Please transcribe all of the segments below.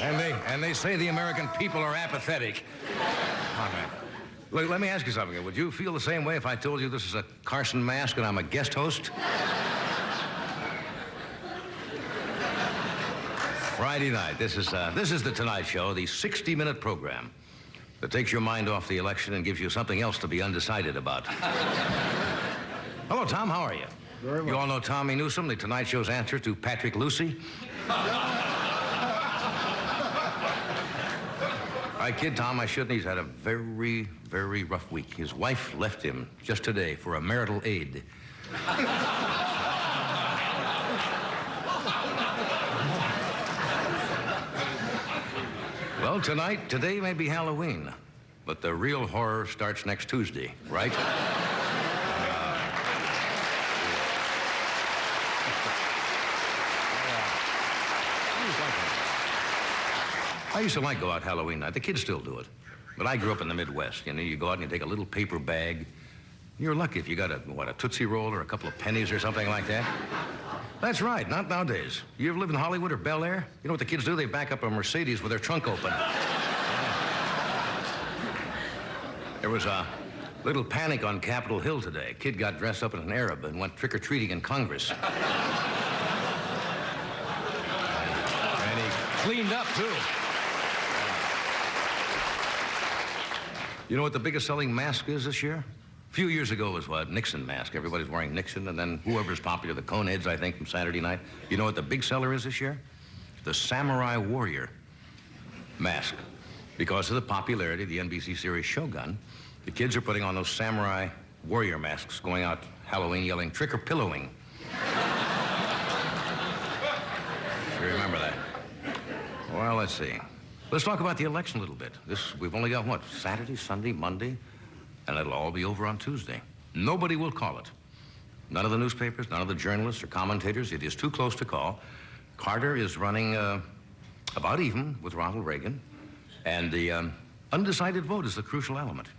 And they say the American people are apathetic. All right. Look, let me ask you something. Would you feel the same way if I told you this is a Carson mask and I'm a guest host? Friday night. This is the Tonight Show, the 60-minute program that takes your mind off the election and gives you something else to be undecided about. Hello, Tom. How are you? Very well. You all know Tommy Newsom, the Tonight Show's answer to Patrick Lucy? I kid Tom, I shouldn't. He's had a very, very rough week. His wife left him just today for a marital aid. Well, today may be Halloween, but the real horror starts next Tuesday, right? I used to like go out Halloween night. The kids still do it. But I grew up in the Midwest. You know, you go out and you take a little paper bag. You're lucky if you got a Tootsie Roll or a couple of pennies or something like that. That's right, not nowadays. You ever live in Hollywood or Bel Air? You know what the kids do? They back up a Mercedes with their trunk open. There was a little panic on Capitol Hill today. A kid got dressed up as an Arab and went trick-or-treating in Congress. And he cleaned up, too. You know what the biggest selling mask is this year? A few years ago was what? Nixon mask. Everybody's wearing Nixon, and then whoever's popular, the Coneheads, I think, from Saturday night. You know what the big seller is this year? The Samurai Warrior mask. Because of the popularity of the NBC series Shogun, the kids are putting on those Samurai Warrior masks, going out Halloween yelling, trick or pillowing. You remember that? Well, let's see. Let's talk about the election a little bit. We've only got, what, Saturday, Sunday, Monday? And it'll all be over on Tuesday. Nobody will call it. None of the newspapers, none of the journalists or commentators. It is too close to call. Carter is running about even with Ronald Reagan. And the undecided vote is the crucial element.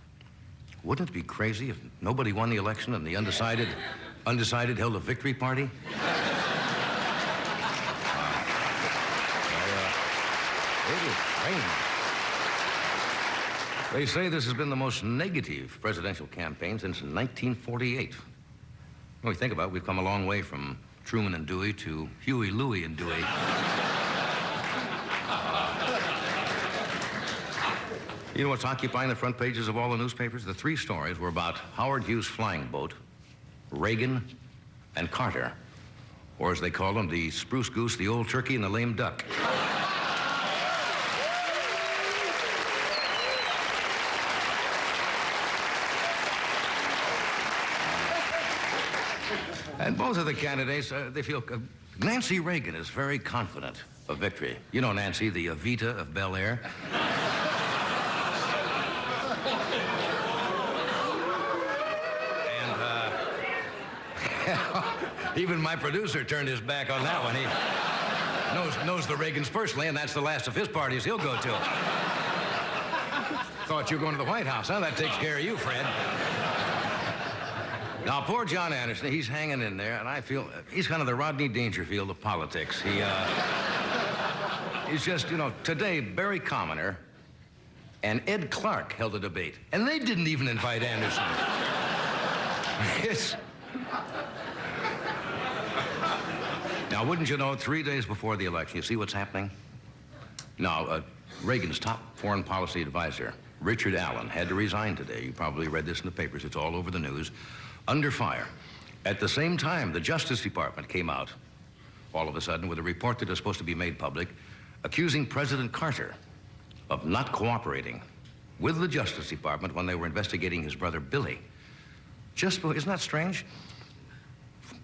Wouldn't it be crazy if nobody won the election and the undecided held a victory party? It is strange. They say this has been the most negative presidential campaign since 1948. When we think about it, we've come a long way from Truman and Dewey to Huey, Louie, and Dewey. You know what's occupying the front pages of all the newspapers? The three stories were about Howard Hughes' flying boat, Reagan, and Carter. Or as they call them, the spruce goose, the old turkey, and the lame duck. And both of the candidates, they feel... Nancy Reagan is very confident of victory. You know Nancy, the Evita of Bel Air. And, even my producer turned his back on that one. He knows the Reagans personally, and that's the last of his parties he'll go to. Thought you were going to the White House, huh? That takes care of you, Fred. Now, poor John Anderson, he's hanging in there, and I feel he's kind of the Rodney Dangerfield of politics. He's just, you know, today, Barry Commoner and Ed Clark held a debate, and they didn't even invite Anderson. Now, wouldn't you know, 3 days before the election, you see what's happening? Now, Reagan's top foreign policy advisor, Richard Allen, had to resign today. You probably read this in the papers. It's all over the news. Under fire. At the same time, the Justice Department came out, all of a sudden, with a report that is supposed to be made public, accusing President Carter of not cooperating with the Justice Department when they were investigating his brother Billy. Isn't that strange?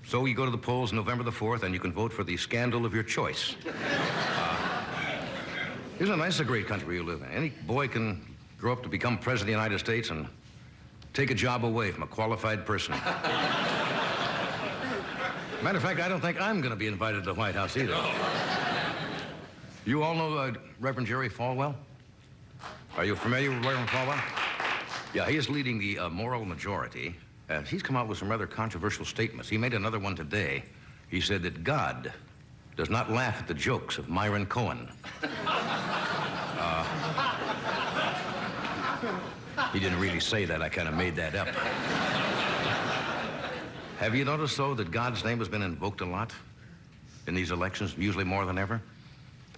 So you go to the polls November the 4th, and you can vote for the scandal of your choice. Isn't it nice? It's a great country you live in. Any boy can grow up to become president of the United States and take a job away from a qualified person. Matter of fact, I don't think I'm going to be invited to the White House either. You all know Reverend Jerry Falwell? Are you familiar with Reverend Falwell? Yeah, he is leading the moral majority. He's come out with some rather controversial statements. He made another one today. He said that God does not laugh at the jokes of Myron Cohen. He didn't really say that. I kind of made that up. Have you noticed, though, that God's name has been invoked a lot in these elections, usually more than ever?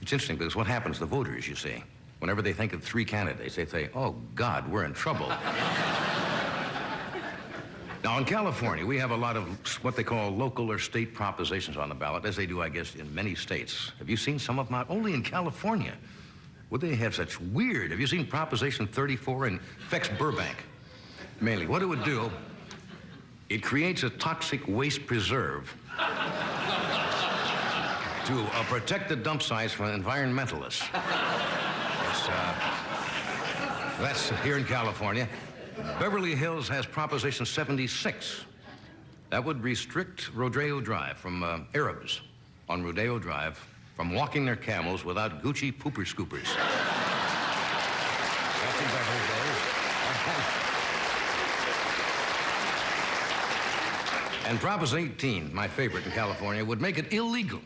It's interesting because what happens to the voters, you see, whenever they think of three candidates, they say, oh, God, we're in trouble. Now, in California, we have a lot of what they call local or state propositions on the ballot, as they do, I guess, in many states. Have you seen some of them out? Only in California would they have such weird... Have you seen Proposition 34 in affects Burbank? Mainly, what it would do, it creates a toxic waste preserve to protect the dump sites from environmentalists. That's here in California. Beverly Hills has Proposition 76. That would restrict Rodeo Drive from Arabs on Rodeo Drive from walking their camels without Gucci pooper scoopers. That's in Beverly Hills. And Proposition 18, my favorite in California, would make it illegal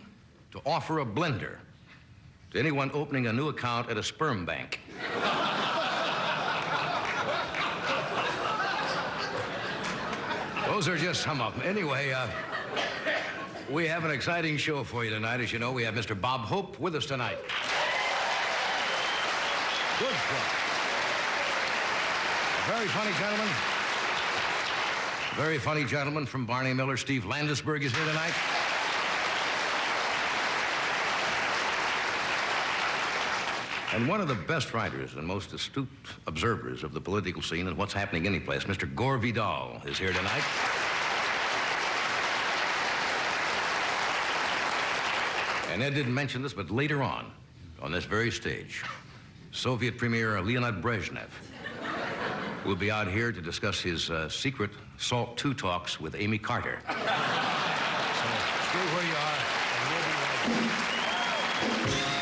to offer a blender to anyone opening a new account at a sperm bank. Those are just some of them. Anyway, we have an exciting show for you tonight. As you know, we have Mr. Bob Hope with us tonight. Good show. Very funny gentleman. Very funny gentleman from Barney Miller. Steve Landesberg is here tonight. And one of the best writers and most astute observers of the political scene and what's happening any place, Mr. Gore Vidal, is here tonight. And Ed didn't mention this, but later on this very stage, Soviet Premier Leonid Brezhnev will be out here to discuss his secret SALT II talks with Amy Carter. So stay where you are, and we'll be right back.